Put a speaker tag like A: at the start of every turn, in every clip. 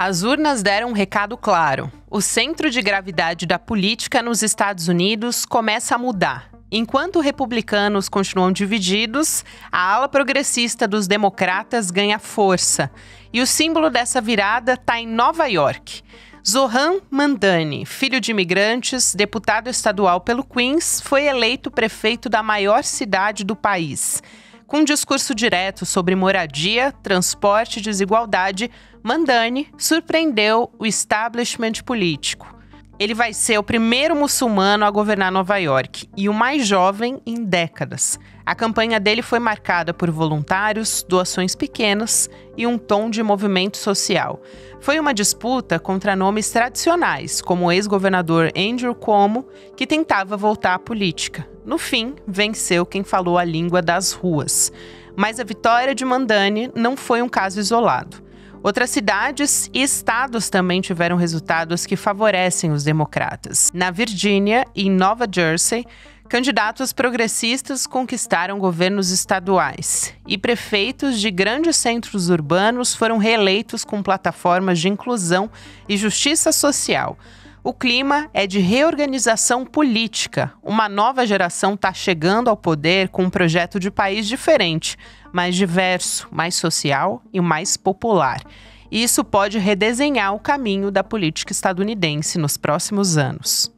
A: As urnas deram um recado claro. O centro de gravidade da política nos Estados Unidos começa a mudar. Enquanto republicanos continuam divididos, a ala progressista dos democratas ganha força. E o símbolo dessa virada está em Nova York. Zohran Mamdani, filho de imigrantes, deputado estadual pelo Queens, foi eleito prefeito da maior cidade do país. Com um discurso direto sobre moradia, transporte e desigualdade, Mamdani surpreendeu o establishment político. Ele vai ser o primeiro muçulmano a governar Nova York e o mais jovem em décadas. A campanha dele foi marcada por voluntários, doações pequenas e um tom de movimento social. Foi uma disputa contra nomes tradicionais, como o ex-governador Andrew Cuomo, que tentava voltar à política. No fim, venceu quem falou a língua das ruas. Mas a vitória de Mamdani não foi um caso isolado. Outras cidades e estados também tiveram resultados que favorecem os democratas. Na Virgínia e em Nova Jersey, candidatos progressistas conquistaram governos estaduais. E prefeitos de grandes centros urbanos foram reeleitos com plataformas de inclusão e justiça social. O clima é de reorganização política. Uma nova geração está chegando ao poder com um projeto de país diferente, mais diverso, mais social e mais popular. E isso pode redesenhar o caminho da política estadunidense nos próximos anos.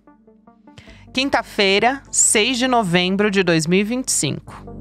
A: Quinta-feira, 6 de novembro de 2025.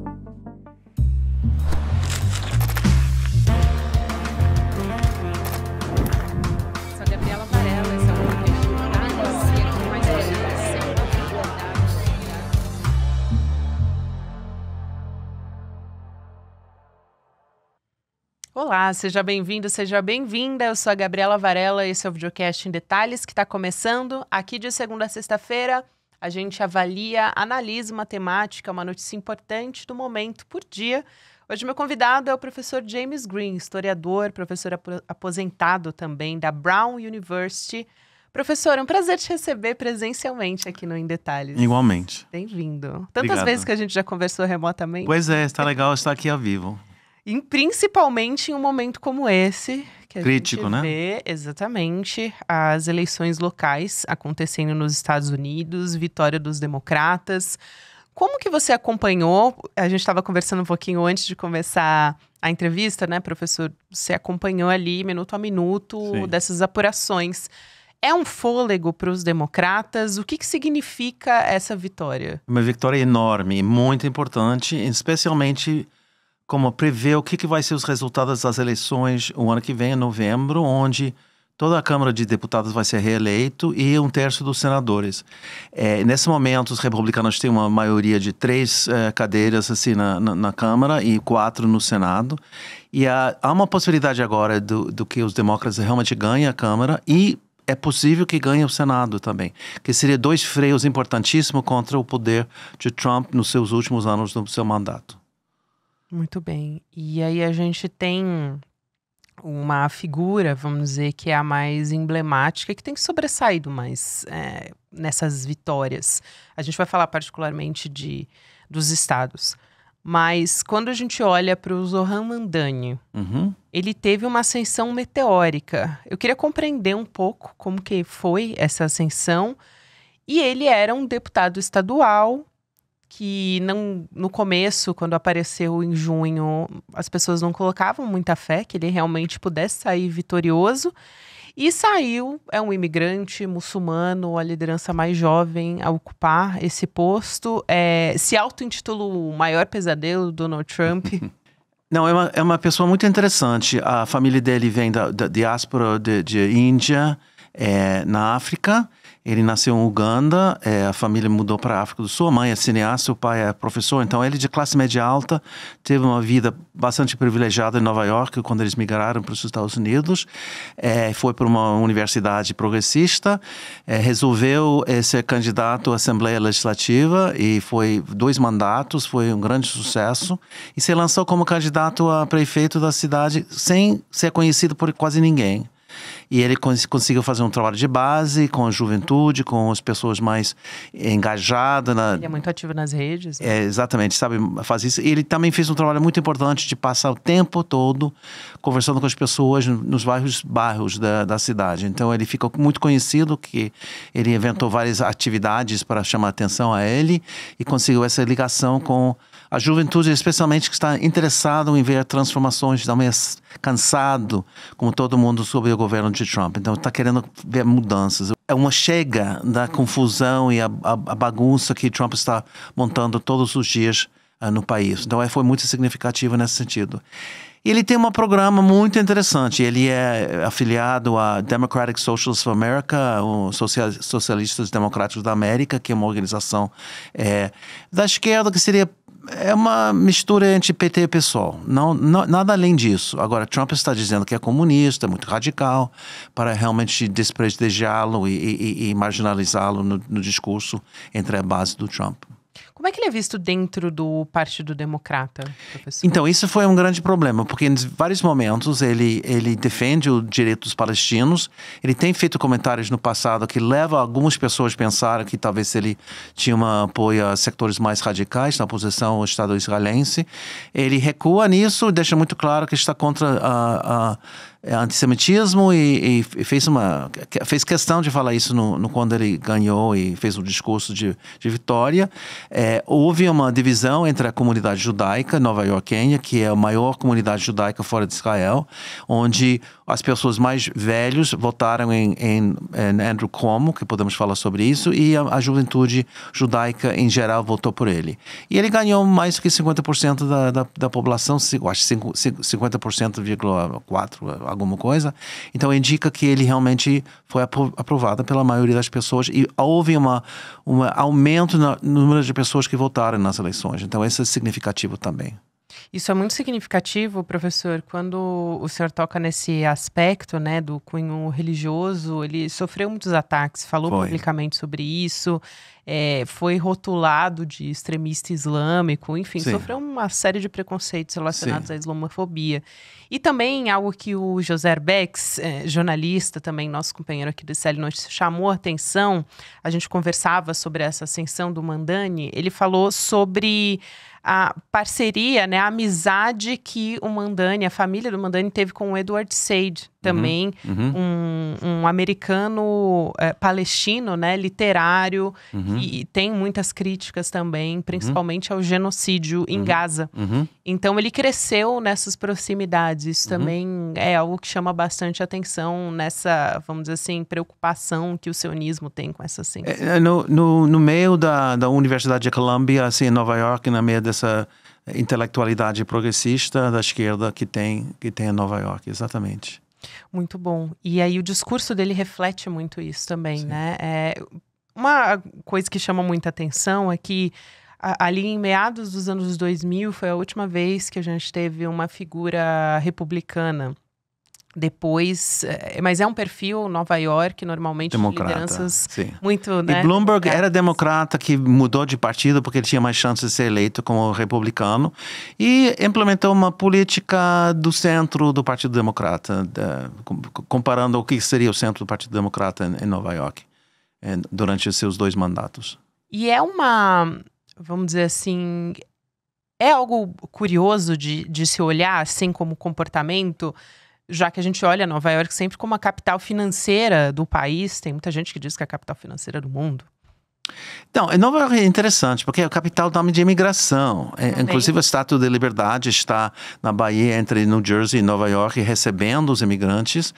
A: Olá, seja bem-vindo, seja bem-vinda. Eu sou a Gabriela Varela e esse é o Videocast em Detalhes que está começando. Aqui de segunda a sexta-feira, a gente avalia, analisa uma temática, uma notícia importante do momento por dia. Hoje meu convidado é o professor James Green, historiador, professor aposentado também da Brown University. Professor, é um prazer te receber presencialmente aqui no Em Detalhes.
B: Igualmente.
A: Bem-vindo. Tantas
B: Obrigado.
A: vezes que a gente já conversou remotamente.
B: Pois é, está legal estar aqui ao vivo.
A: E principalmente em um momento como esse, que a
B: Crítico,
A: gente vê,
B: né?
A: Exatamente, as eleições locais acontecendo nos Estados Unidos, vitória dos democratas. Como que você acompanhou? A gente estava conversando um pouquinho antes de começar a entrevista, né, professor? Você acompanhou ali, minuto a minuto,
B: Sim.
A: dessas apurações. É um fôlego para os democratas? O que significa essa vitória?
B: Uma vitória enorme, muito importante, especialmente como prever o que vai ser os resultados das eleições o ano que vem, em novembro, onde toda a Câmara de Deputados vai ser reeleito e um terço dos senadores. Nesse momento, os republicanos têm uma maioria de 3 cadeiras assim, na Câmara e 4 no Senado. E há uma possibilidade agora do que os democratas realmente ganhem a Câmara e é possível que ganhe o Senado também, que seria 2 freios importantíssimos contra o poder de Trump nos seus últimos anos do seu mandato.
A: Muito bem. E aí a gente tem uma figura, vamos dizer, que é a mais emblemática, que tem sobressaído mais nessas vitórias. A gente vai falar particularmente dos estados. Mas quando a gente olha para o Zohran Mamdani, ele teve uma ascensão meteórica. Eu queria compreender um pouco como que foi essa ascensão. E ele era um deputado estadual que no começo, quando apareceu em junho, as pessoas não colocavam muita fé que ele realmente pudesse sair vitorioso. E saiu, é um imigrante muçulmano, a liderança mais jovem a ocupar esse posto. Se auto-intitula o maior pesadelo do Donald Trump.
B: Não, é uma pessoa muito interessante. A família dele vem da diáspora de Índia, na África. Ele nasceu em Uganda, a família mudou para a África do Sul, a mãe é cineasta, o pai é professor, então ele de classe média alta, teve uma vida bastante privilegiada em Nova York quando eles migraram para os Estados Unidos, foi para uma universidade progressista, resolveu ser candidato à Assembleia Legislativa e foi 2 mandatos, foi um grande sucesso e se lançou como candidato a prefeito da cidade sem ser conhecido por quase ninguém. e ele conseguiu fazer um trabalho de base com a juventude, com as pessoas mais engajadas.
A: Ele é muito ativo nas redes. Né?
B: Exatamente, sabe, faz isso. Ele também fez um trabalho muito importante de passar o tempo todo conversando com as pessoas nos vários bairros da cidade. Então ele ficou muito conhecido, que ele inventou várias atividades para chamar a atenção a ele e conseguiu essa ligação com a juventude, especialmente que está interessado em ver transformações, também cansado, como todo mundo, sobre o governo de Trump. Então está querendo ver mudanças. É uma chega da confusão e a bagunça que Trump está montando todos os dias no país. Então foi muito significativo nesse sentido. Ele tem um programa muito interessante. Ele é afiliado à Democratic Socialists of America, os Socialistas Democráticos da América, que é uma organização da esquerda que seria uma mistura entre PT e PSOL. Nada além disso. Agora, Trump está dizendo que é comunista, muito radical, para realmente desprestigiá-lo e marginalizá-lo no discurso entre a base do Trump.
A: Como é que ele é visto dentro do Partido Democrata, professor?
B: Então, isso foi um grande problema, porque em vários momentos ele defende o direito dos palestinos. Ele tem feito comentários no passado que leva algumas pessoas a pensar que talvez ele tinha um apoio a sectores mais radicais na oposição ao Estado israelense. Ele recua nisso, deixa muito claro que está contra antissemitismo e fez questão de falar isso quando ele ganhou e fez o discurso de vitória. Houve uma divisão entre a comunidade judaica nova-iorquenha, que é a maior comunidade judaica fora de Israel, onde as pessoas mais velhas votaram em Andrew Cuomo, que podemos falar sobre isso, e a juventude judaica em geral votou por ele. E ele ganhou mais do que 50% da população, eu acho 50,4%, alguma coisa. Então indica que ele realmente foi aprovado pela maioria das pessoas e houve um aumento no número de pessoas que votaram nas eleições. Então isso é significativo também.
A: Isso é muito significativo, professor, quando o senhor toca nesse aspecto, né, do cunho religioso. Ele sofreu muitos ataques, falou publicamente sobre isso, foi rotulado de extremista islâmico, enfim, sofreu uma série de preconceitos relacionados à islamofobia. E também algo que o José Bex, jornalista também, nosso companheiro aqui do ICL Notícias, chamou a atenção. A gente conversava sobre essa ascensão do Mamdani. Ele falou sobre a parceria, né, a amizade que o Mamdani, a família do Mamdani teve com o Edward Said, também um americano palestino, né, literário, e tem muitas críticas também, principalmente ao genocídio em Gaza. Então ele cresceu nessas proximidades. Isso também é algo que chama bastante atenção nessa, vamos dizer assim, preocupação que o sionismo tem com essa ascensão.
B: No meio da Universidade de Columbia, assim, em Nova York, no meio dessa intelectualidade progressista da esquerda que tem em Nova York, exatamente.
A: Muito bom. E aí o discurso dele reflete muito isso também, né? Uma coisa que chama muita atenção é que ali em meados dos anos 2000 foi a última vez que a gente teve uma figura republicana. Depois, mas é um perfil Nova York, normalmente
B: democrata,
A: de lideranças muito, né?
B: E Bloomberg era democrata que mudou de partido porque ele tinha mais chances de ser eleito como republicano e implementou uma política do centro do Partido Democrata, comparando o que seria o centro do Partido Democrata em Nova York durante os seus 2 mandatos.
A: E vamos dizer assim, é algo curioso de se olhar assim como comportamento, já que a gente olha Nova York sempre como a capital financeira do país. Tem muita gente que diz que é a capital financeira do mundo.
B: Então, Nova York é interessante, porque é a capital também de imigração. Inclusive, a Estátua da Liberdade está na Bahia, entre New Jersey e Nova York, recebendo os imigrantes.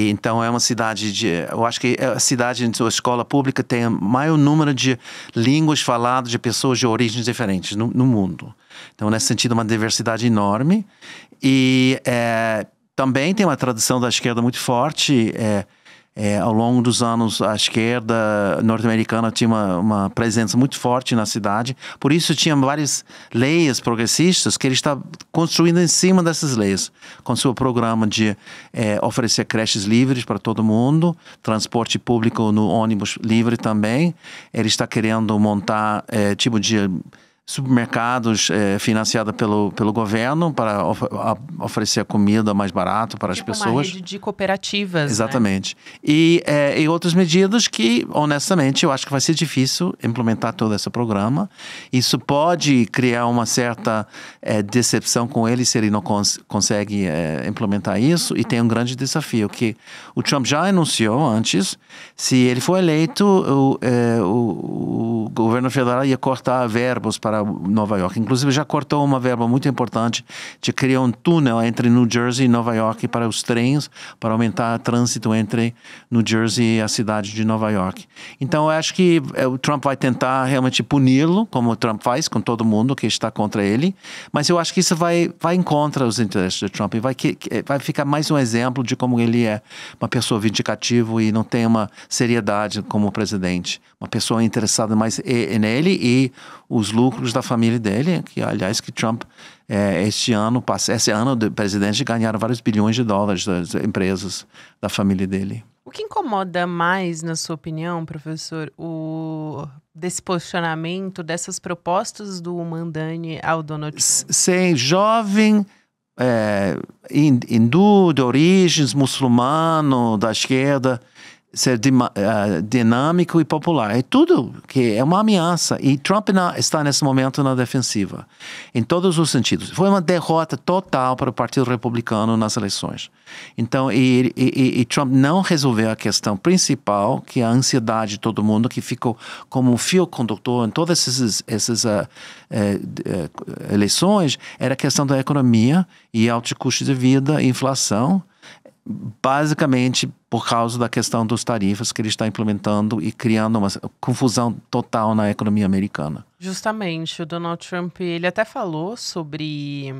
B: Então, é uma cidade eu acho que a cidade, em sua escola pública, tem o maior número de línguas faladas de pessoas de origens diferentes no mundo. Então, nesse sentido, uma diversidade enorme. E também tem uma tradição da esquerda muito forte. Ao longo dos anos, a esquerda norte-americana tinha uma presença muito forte na cidade. Por isso, tinha várias leis progressistas que ele está construindo em cima dessas leis, com seu programa de oferecer creches livres para todo mundo, transporte público no ônibus livre também. Ele está querendo montar tipo de supermercados financiados pelo governo para oferecer comida mais barato para as pessoas.
A: Uma rede de cooperativas.
B: Exatamente. Né? E outras medidas que, honestamente, eu acho que vai ser difícil implementar todo esse programa. Isso pode criar uma certa decepção com ele se ele não consegue implementar isso. E tem um grande desafio que o Trump já anunciou antes. Se ele for eleito, o governo federal ia cortar verbos para Nova York. Inclusive, já cortou uma verba muito importante de criar um túnel entre New Jersey e Nova York para os trens, para aumentar o trânsito entre New Jersey e a cidade de Nova York. Então, eu acho que o Trump vai tentar realmente puni-lo, como o Trump faz com todo mundo que está contra ele, mas eu acho que isso vai contra os interesses de Trump e vai ficar mais um exemplo de como ele é uma pessoa vindicativa e não tem uma seriedade como presidente. Uma pessoa interessada mais nele e os lucros da família dele, que aliás que Trump esse ano de presidente ganharam vários bilhões de dólares das empresas da família dele.
A: O que incomoda mais, na sua opinião, professor, desse posicionamento, dessas propostas do Mandani ao Donald Trump?
B: Ser jovem, hindu, de origens, muçulmano, da esquerda, ser dinâmico e popular. É tudo que é uma ameaça. E Trump está nesse momento na defensiva, em todos os sentidos. Foi uma derrota total para o Partido Republicano nas eleições. Então, e Trump não resolveu a questão principal, que é a ansiedade de todo mundo, que ficou como um fio condutor em todas essas eleições, era a questão da economia e alto custo de vida e inflação, basicamente por causa da questão dos tarifas que ele está implementando e criando uma confusão total na economia americana.
A: Justamente, o Donald Trump, ele até falou sobre...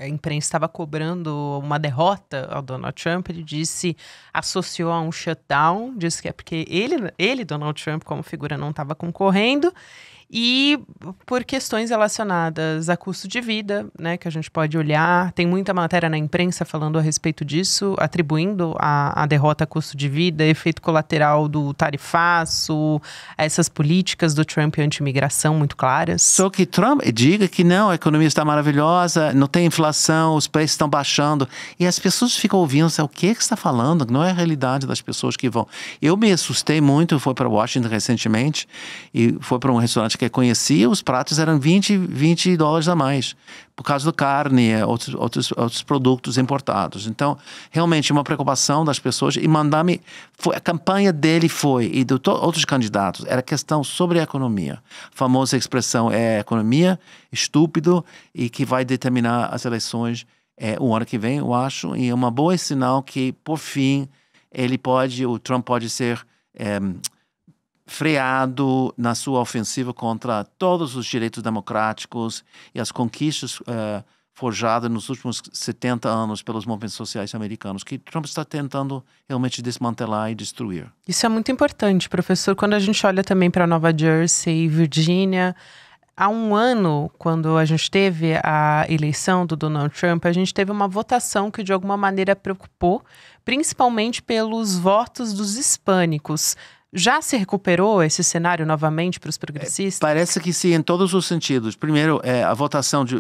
A: A imprensa estava cobrando uma derrota ao Donald Trump, ele associou a um shutdown, disse que é porque ele, Donald Trump, como figura, não estava concorrendo, e por questões relacionadas a custo de vida, né, que a gente pode olhar. Tem muita matéria na imprensa falando a respeito disso, atribuindo a derrota a custo de vida, efeito colateral do tarifaço, essas políticas do Trump anti-imigração muito claras.
B: Só que Trump diga que não, a economia está maravilhosa, não tem inflação, os preços estão baixando. E as pessoas ficam ouvindo, o que você está falando? Não é a realidade das pessoas que vão. Eu me assustei muito, fui para Washington recentemente e fui para um restaurante que eu conhecia, os pratos eram $20 a mais, por causa da carne, outros produtos importados. Então, realmente, uma preocupação das pessoas, e a campanha dele e de outros candidatos, era questão sobre a economia. A famosa expressão é economia, estúpido, e que vai determinar as eleições o ano que vem, eu acho, e é uma boa sinal que, por fim, o Trump pode ser freado na sua ofensiva contra todos os direitos democráticos e as conquistas forjadas nos últimos 70 anos pelos movimentos sociais americanos, que Trump está tentando realmente desmantelar e destruir.
A: Isso é muito importante, professor. Quando a gente olha também para Nova Jersey e Virgínia, há um ano, quando a gente teve a eleição do Donald Trump, a gente teve uma votação que de alguma maneira preocupou, principalmente pelos votos dos hispânicos. Já se recuperou esse cenário novamente para os progressistas?
B: Parece que sim, em todos os sentidos. Primeiro, a votação de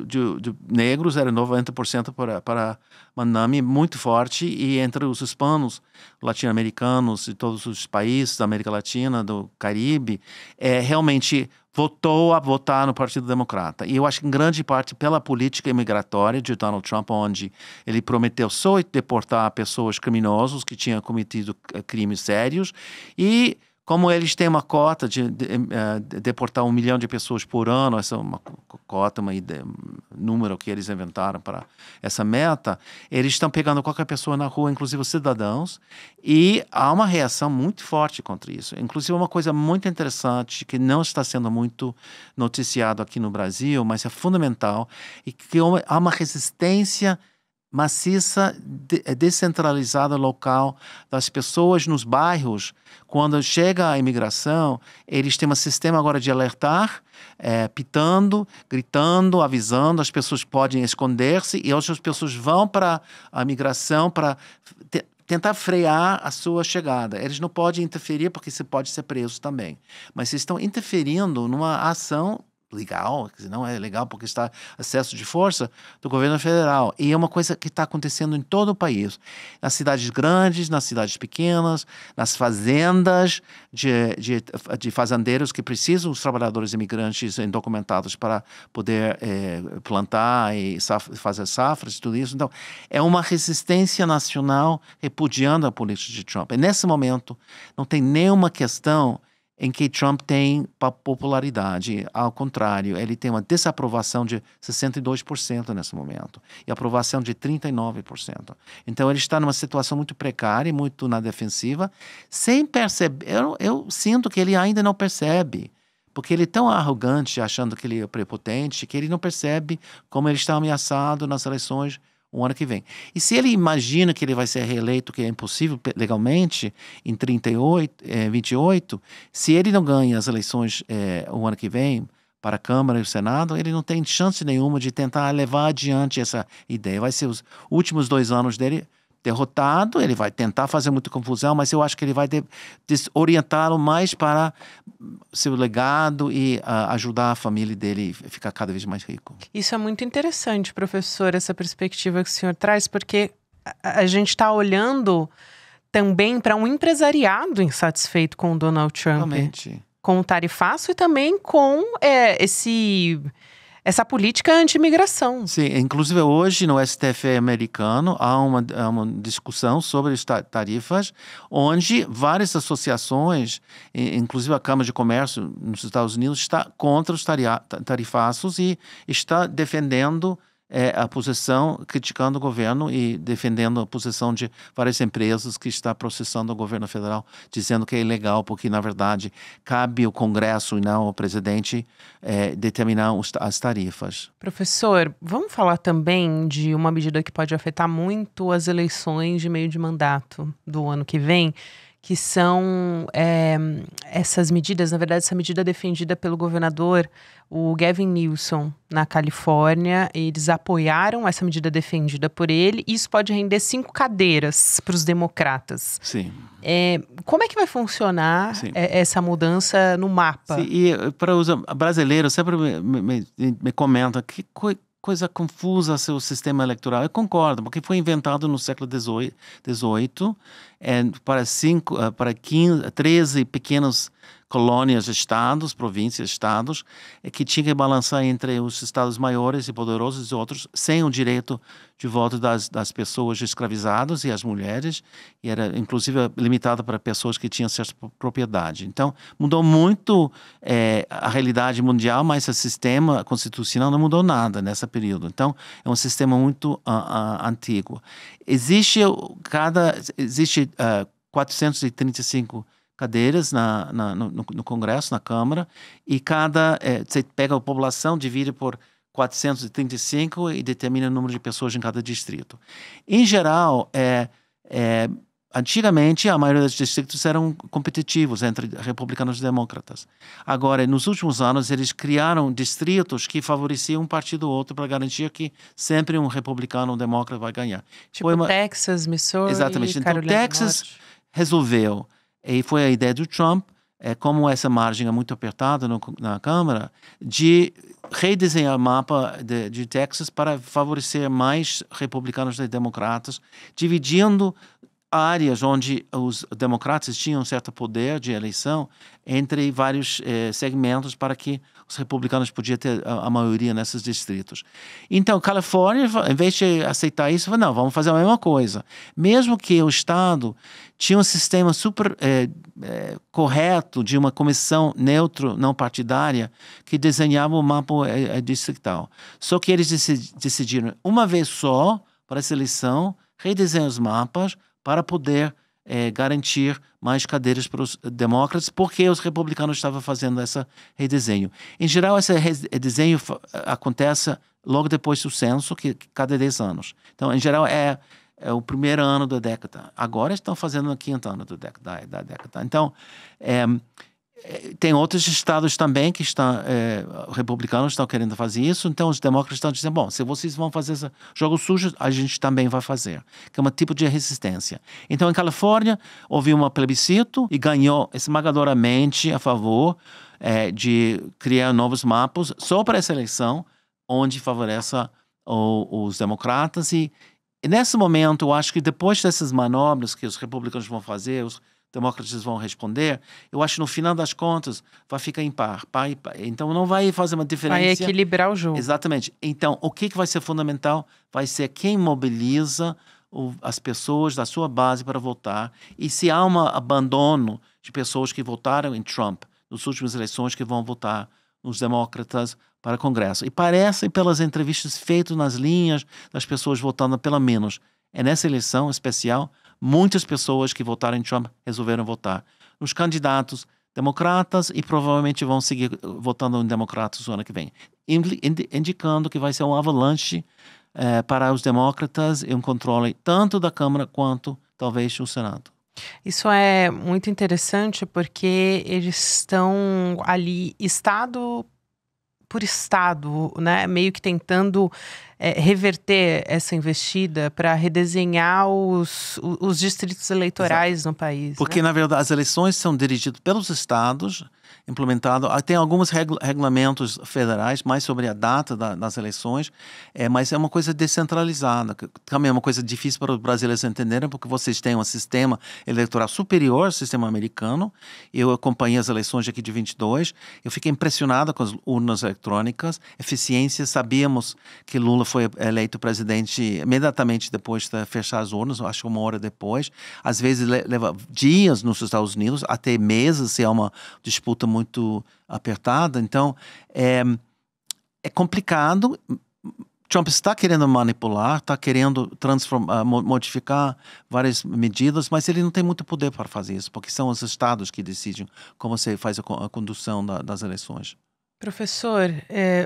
B: negros era 90% para Mandani, muito forte, e entre os hispanos, latino-americanos de todos os países da América Latina, do Caribe, realmente voltou a votar no Partido Democrata. E eu acho que em grande parte pela política imigratória de Donald Trump, onde ele prometeu só deportar pessoas criminosas que tinham cometido crimes sérios, e como eles têm uma cota de deportar 1 milhão de pessoas por ano, essa é uma cota, número que eles inventaram para essa meta, eles estão pegando qualquer pessoa na rua, inclusive os cidadãos, e há uma reação muito forte contra isso. Inclusive, uma coisa muito interessante, que não está sendo muito noticiado aqui no Brasil, mas é fundamental, e que há uma resistência maciça, descentralizada, local, das pessoas nos bairros. Quando chega a imigração, eles têm um sistema agora de alertar, pitando, gritando, avisando, as pessoas podem esconder-se e outras pessoas vão para a imigração para tentar frear a sua chegada. Eles não podem interferir porque você pode ser preso também. Mas eles estão interferindo numa ação legal, quer dizer, não é legal porque está excesso de força do governo federal. E é uma coisa que está acontecendo em todo o país. Nas cidades grandes, nas cidades pequenas, nas fazendas de fazendeiros que precisam, os trabalhadores imigrantes indocumentados para poder plantar e fazer safras e tudo isso. Então, é uma resistência nacional repudiando a política de Trump. E nesse momento, não tem nenhuma questão em que Trump tem popularidade. Ao contrário, ele tem uma desaprovação de 62% nesse momento e aprovação de 39%. Então, ele está numa situação muito precária, muito na defensiva, sem perceber. Eu sinto que ele ainda não percebe, porque ele é tão arrogante, achando que ele é prepotente, que ele não percebe como ele está ameaçado nas eleições o ano que vem. E se ele imagina que ele vai ser reeleito, que é impossível legalmente, em 28, se ele não ganha as eleições o ano que vem, para a Câmara e o Senado, ele não tem chance nenhuma de tentar levar adiante essa ideia. Vai ser os últimos 2 anos dele derrotado, ele vai tentar fazer muita confusão, mas eu acho que ele vai desorientá-lo mais para seu legado e ajudar a família dele a ficar cada vez mais rico.
A: Isso é muito interessante, professor, essa perspectiva que o senhor traz, porque a gente está olhando também para um empresariado insatisfeito com o Donald Trump.
B: Realmente.
A: Com o tarifaço e também com essa política anti-imigração.
B: Sim, inclusive hoje no STF americano há uma discussão sobre as tarifas, onde várias associações, inclusive a Câmara de Comércio nos Estados Unidos, está contra os tarifaços e está defendendo a posição, criticando o governo e defendendo a posição de várias empresas que está processando o governo federal, dizendo que é ilegal, porque, na verdade, cabe ao Congresso e não ao presidente determinar as tarifas.
A: Professor, vamos falar também de uma medida que pode afetar muito as eleições de meio de mandato do ano que vem, que são essas medidas, na verdade, essa medida defendida pelo governador, o Gavin Newsom, na Califórnia. Eles apoiaram essa medida defendida por ele, e isso pode render 5 cadeiras para os democratas.
B: Sim.
A: Como é que vai funcionar essa mudança no mapa?
B: Sim, e para os brasileiros, sempre me comentam que coisa confusa seu sistema eleitoral. Eu concordo, porque foi inventado no século XVIII para 13 pequenas colônias, estados, províncias, estados, que tinha que balançar entre os estados maiores e poderosos e outros, sem o direito de voto das pessoas escravizadas e as mulheres, e era inclusive limitado para pessoas que tinham certa propriedade. Então, mudou muito a realidade mundial, mas o sistema constitucional não mudou nada nesse período. Então, é um sistema muito antigo. Existe 435 cadeiras no Congresso, na Câmara, e você pega a população, divide por 435 e determina o número de pessoas em cada distrito. Em geral, antigamente, a maioria dos distritos eram competitivos entre republicanos e democratas. Agora, nos últimos anos, eles criaram distritos que favoreciam um partido ou outro para garantir que sempre um republicano ou um democrata vai ganhar.
A: Tipo Texas, Missouri,
B: exatamente. Então,
A: Carolina
B: Texas
A: do Norte.
B: resolveu, e foi a ideia do Trump, como essa margem é muito apertada na Câmara, de redesenhar o mapa de Texas para favorecer mais republicanos e democratas, dividindo áreas onde os democratas tinham um certo poder de eleição entre vários segmentos para que os republicanos podiam ter a maioria nesses distritos. Então, Califórnia, em vez de aceitar isso, falou, não, vamos fazer a mesma coisa. Mesmo que o Estado tinha um sistema super correto de uma comissão neutra, não partidária, que desenhava o mapa distrital. Só que eles decidiram, uma vez só, para essa eleição, redesenhar os mapas para poder garantir mais cadeiras para os democratas, porque os republicanos estavam fazendo esse redesenho. Em geral, esse redesenho acontece logo depois do censo, que cada 10 anos. Então, em geral, é o primeiro ano da década. Agora estão fazendo no 5º ano da década. Então, tem outros estados também que republicanos estão querendo fazer isso, então os democratas estão dizendo, bom, se vocês vão fazer esse jogo sujo, a gente também vai fazer, que é um tipo de resistência. Então, em Califórnia, houve um plebiscito e ganhou esmagadoramente a favor de criar novos mapas só para essa eleição, onde favoreça os democratas. E nesse momento, eu acho que depois dessas manobras que os republicanos vão fazer, os democratas vão responder, eu acho que no final das contas vai ficar impar. Então não vai fazer uma diferença.
A: Vai equilibrar o jogo.
B: Exatamente. Então, o que vai ser fundamental vai ser quem mobiliza as pessoas da sua base para votar, e se há um abandono de pessoas que votaram em Trump nas últimas eleições, que vão votar nos democratas para o Congresso. E parece, pelas entrevistas feitas nas linhas das pessoas votando, pelo menos nessa eleição especial, muitas pessoas que votaram em Trump resolveram votar nos candidatos democratas e provavelmente vão seguir votando em democratas no ano que vem, indicando que vai ser um avalanche para os democratas e um controle tanto da Câmara quanto talvez do Senado.
A: Isso é muito interessante porque eles estão ali estado por estado, né, meio que tentando reverter essa investida para redesenhar os distritos eleitorais no país.
B: Porque, na verdade, as eleições são dirigidas pelos estados, implementado. Tem alguns regulamentos federais mais sobre a data das eleições, mas é uma coisa descentralizada. Também é uma coisa difícil para os brasileiros entenderem, porque vocês têm um sistema eleitoral superior ao sistema americano. Eu acompanhei as eleições aqui de 22, eu fiquei impressionado com as urnas eletrônicas, eficiência. Sabíamos que Lula foi eleito presidente imediatamente depois de fechar as urnas, acho que uma hora depois. Às vezes leva dias nos Estados Unidos, até meses, se há uma disputa muito apertada. Então, é complicado. Trump está querendo manipular, está querendo modificar várias medidas, mas ele não tem muito poder para fazer isso, porque são os estados que decidem como você faz a condução das eleições.
A: Professor,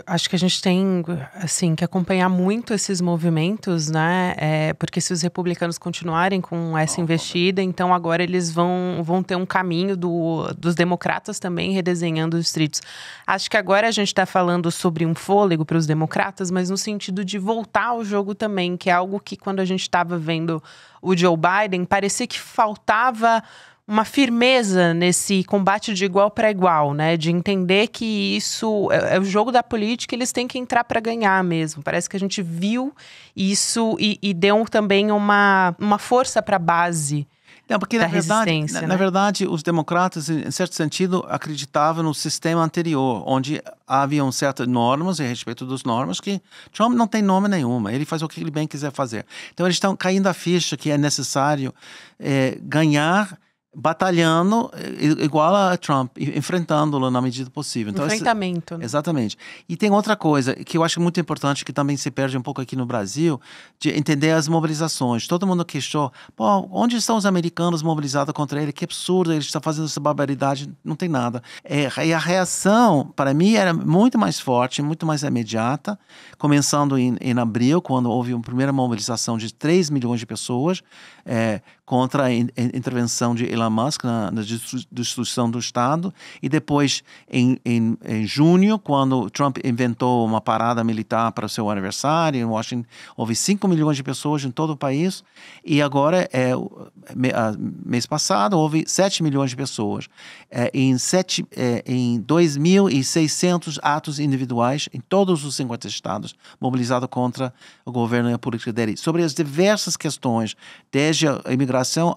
A: acho que a gente tem assim, que acompanhar muito esses movimentos, né? Porque se os republicanos continuarem com essa investida, então agora eles vão ter um caminho dos democratas também redesenhando os distritos. Acho que agora a gente está falando sobre um fôlego para os democratas, mas no sentido de voltar ao jogo também, que é algo que quando a gente estava vendo o Joe Biden, parecia que faltava uma firmeza nesse combate de igual para igual, né? De entender que isso é o jogo da política, eles têm que entrar para ganhar mesmo. Parece que a gente viu isso e deu também uma força para a base.
B: Não, porque
A: da resistência,
B: na verdade, os democratas, em certo sentido, acreditavam no sistema anterior, onde haviam certas normas, a respeito das normas, que Trump não tem norma nenhuma, ele faz o que ele bem quiser fazer. Então, eles estão caindo a ficha que é necessário ganhar batalhando igual a Trump, enfrentando-lo na medida possível. Então,
A: enfrentamento.
B: Exatamente. E tem outra coisa que eu acho muito importante, que também se perde um pouco aqui no Brasil, de entender as mobilizações. Todo mundo questionou, onde estão os americanos mobilizados contra ele? Que absurdo, ele está fazendo essa barbaridade. Não tem nada. E a reação, para mim, era muito mais forte, muito mais imediata, começando em abril, quando houve uma primeira mobilização de 3 milhões de pessoas contra a intervenção de Elon Musk na destruição do Estado, e depois em junho, quando Trump inventou uma parada militar para o seu aniversário em Washington, houve 5 milhões de pessoas em todo o país, e agora, mês passado, houve 7 milhões de pessoas, em 2.600 atos individuais em todos os 50 estados, mobilizados contra o governo e a política dele, sobre as diversas questões, desde a imigração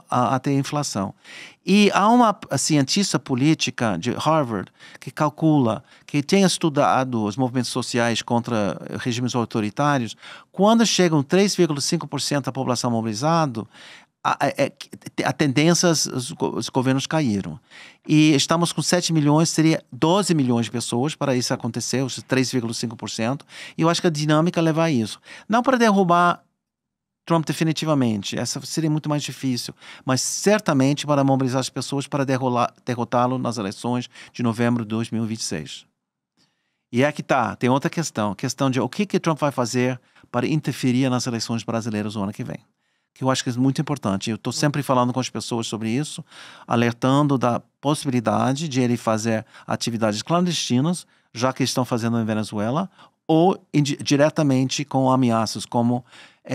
B: até a inflação. E há uma cientista política de Harvard que calcula, que tem estudado os movimentos sociais contra regimes autoritários, quando chegam 3,5% da população mobilizada, a tendência, os governos caíram. E estamos com 7 milhões, seria 12 milhões de pessoas para isso acontecer, os 3,5%. E eu acho que a dinâmica leva a isso. Não para derrubar Trump definitivamente, essa seria muito mais difícil, mas certamente para mobilizar as pessoas para derrotá-lo nas eleições de novembro de 2026. E aqui tem outra questão, questão de o que Trump vai fazer para interferir nas eleições brasileiras no ano que vem, que eu acho que é muito importante. Eu estou sempre falando com as pessoas sobre isso, alertando da possibilidade de ele fazer atividades clandestinas, já que estão fazendo em Venezuela, ou diretamente com ameaças, como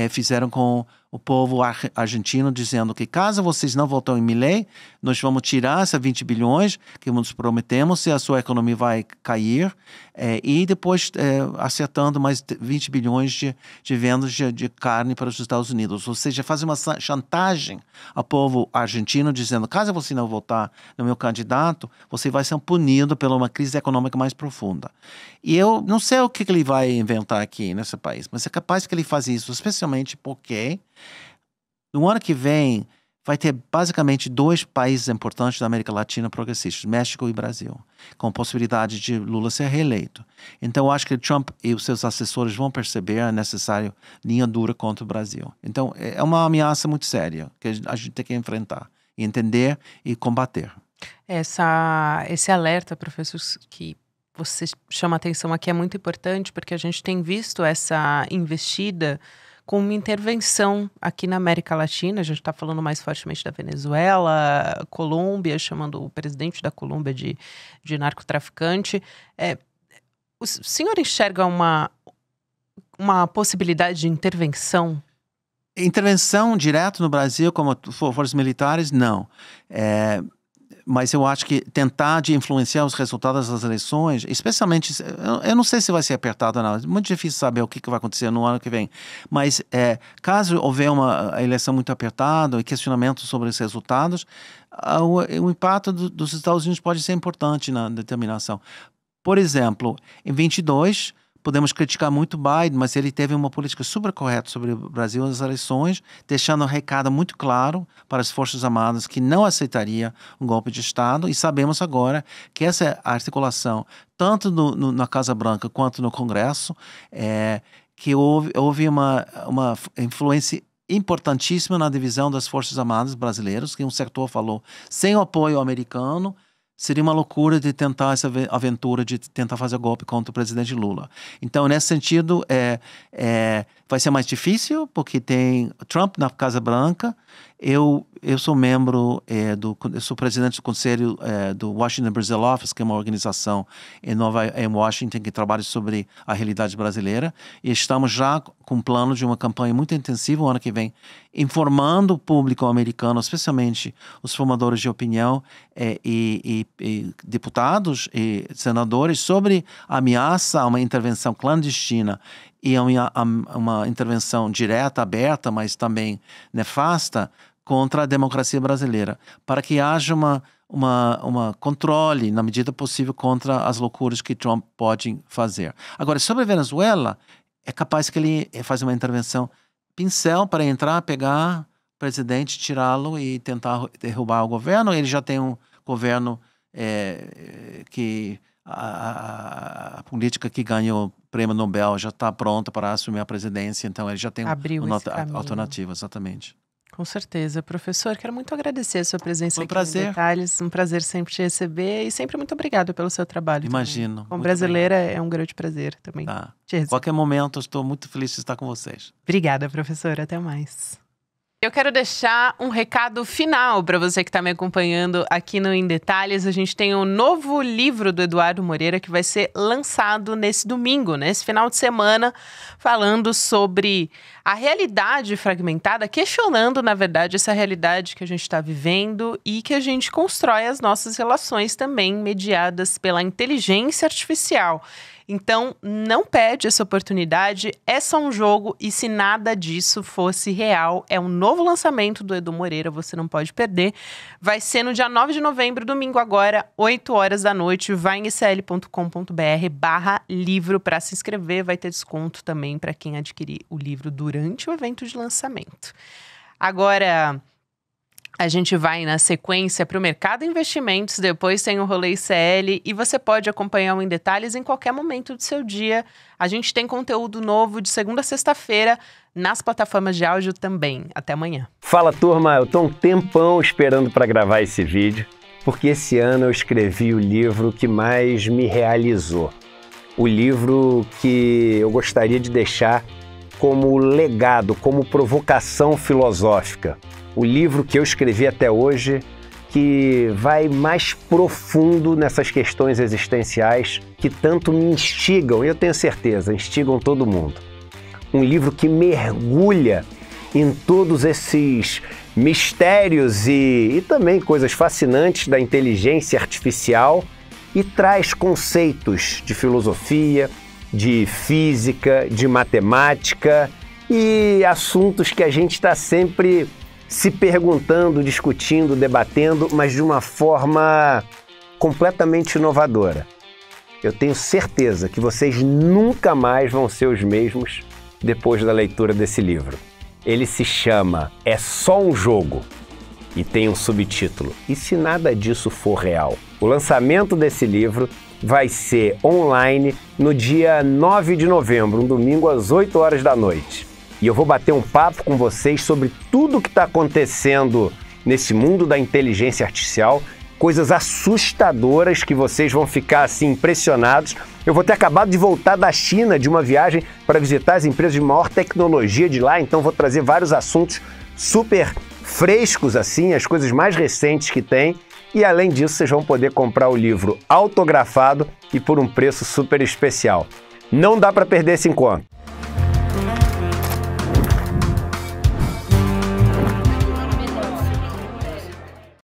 B: fizeram com o povo argentino dizendo que caso vocês não votem em Milei, nós vamos tirar esses 20 bilhões que nos prometemos e a sua economia vai cair, e depois acertando mais 20 bilhões de vendas de carne para os Estados Unidos. Ou seja, fazer uma chantagem ao povo argentino dizendo, caso você não votar no meu candidato, você vai ser punido por uma crise econômica mais profunda. E eu não sei o que ele vai inventar aqui nesse país, mas é capaz que ele faça isso, especialmente porque no ano que vem vai ter basicamente 2 países importantes da América Latina progressistas, México e Brasil, com possibilidade de Lula ser reeleito. Então, eu acho que Trump e os seus assessores vão perceber a necessária linha dura contra o Brasil. Então, é uma ameaça muito séria que a gente tem que enfrentar, entender e combater.
A: Esse alerta, professor, que você chama atenção aqui é muito importante, porque a gente tem visto essa investida com uma intervenção aqui na América Latina. A gente está falando mais fortemente da Venezuela, Colômbia, chamando o presidente da Colômbia de narcotraficante. O senhor enxerga uma possibilidade de intervenção?
B: Intervenção direta no Brasil como forças militares, não. Mas eu acho que tentar de influenciar os resultados das eleições, especialmente, eu não sei se vai ser apertado ou não, é muito difícil saber o que vai acontecer no ano que vem, mas caso houver uma eleição muito apertada e questionamentos sobre os resultados, o impacto dos Estados Unidos pode ser importante na determinação. Por exemplo, em 22, podemos criticar muito Biden, mas ele teve uma política super correta sobre o Brasil nas eleições, deixando um recado muito claro para as Forças Armadas que não aceitaria um golpe de Estado. E sabemos agora que essa articulação, tanto na Casa Branca quanto no Congresso, que houve uma influência importantíssima na divisão das Forças Armadas brasileiras, que um setor falou, sem o apoio americano, seria uma loucura de tentar essa aventura de tentar fazer golpe contra o presidente Lula. Então, nesse sentido, vai ser mais difícil, porque tem Trump na Casa Branca. Eu sou membro, eu sou presidente do conselho do Washington Brazil Office, que é uma organização em Washington que trabalha sobre a realidade brasileira. E estamos já com um plano de uma campanha muito intensiva o ano que vem, informando o público americano, especialmente os formadores de opinião e deputados e senadores, sobre a ameaça a uma intervenção clandestina e uma intervenção direta, aberta, mas também nefasta, contra a democracia brasileira, para que haja uma controle, na medida possível, contra as loucuras que Trump pode fazer. Agora, sobre a Venezuela, é capaz que ele faça uma intervenção pincel para entrar, pegar o presidente, tirá-lo e tentar derrubar o governo. Ele já tem um governo que a política que ganhou o prêmio Nobel já está pronta para assumir a presidência, então ele já tem uma alternativa, exatamente.
A: Com certeza. Professor, quero muito agradecer a sua presença aqui
B: prazer.
A: no Detalhes. Um prazer sempre te receber e sempre muito obrigado pelo seu trabalho.
B: Imagino.
A: Também. Como brasileira, é um grande prazer também.
B: Tá. Qualquer momento, eu estou muito feliz de estar com vocês.
A: Obrigada, professor. Até mais. Eu quero deixar um recado final para você que está me acompanhando aqui no Em Detalhes. A gente tem um novo livro do Eduardo Moreira que vai ser lançado nesse domingo, nesse final de semana, falando sobre a realidade fragmentada, questionando, na verdade, essa realidade que a gente está vivendo e que a gente constrói as nossas relações também mediadas pela inteligência artificial. Então, não perde essa oportunidade, é só um jogo e se nada disso fosse real, é um novo lançamento do Edu Moreira, você não pode perder. Vai ser no dia 9 de novembro, domingo agora, 8 horas da noite, vai em icl.com.br/livro para se inscrever, vai ter desconto também para quem adquirir o livro durante o evento de lançamento. Agora, a gente vai na sequência para o Mercado Investimentos, depois tem o Rolê ICL e você pode acompanhar o Em Detalhes em qualquer momento do seu dia. A gente tem conteúdo novo de segunda a sexta-feira nas plataformas de áudio também. Até amanhã.
C: Fala, turma, eu tô um tempão esperando para gravar esse vídeo, porque esse ano eu escrevi o livro que mais me realizou. O livro que eu gostaria de deixar como legado, como provocação filosófica. O livro que eu escrevi até hoje, que vai mais profundo nessas questões existenciais que tanto me instigam, eu tenho certeza, instigam todo mundo. Um livro que mergulha em todos esses mistérios e também coisas fascinantes da inteligência artificial e traz conceitos de filosofia, de física, de matemática e assuntos que a gente está sempre se perguntando, discutindo, debatendo, mas de uma forma completamente inovadora. Eu tenho certeza que vocês nunca mais vão ser os mesmos depois da leitura desse livro. Ele se chama É Só um Jogo e tem um subtítulo: E se nada disso for real? O lançamento desse livro vai ser online no dia 9 de novembro, um domingo às 8 horas da noite. E eu vou bater um papo com vocês sobre tudo o que está acontecendo nesse mundo da inteligência artificial, coisas assustadoras que vocês vão ficar assim impressionados. Eu vou ter acabado de voltar da China de uma viagem para visitar as empresas de maior tecnologia de lá, então vou trazer vários assuntos super frescos assim, as coisas mais recentes que tem. E além disso, vocês vão poder comprar o livro autografado e por um preço super especial. Não dá para perder esse encontro.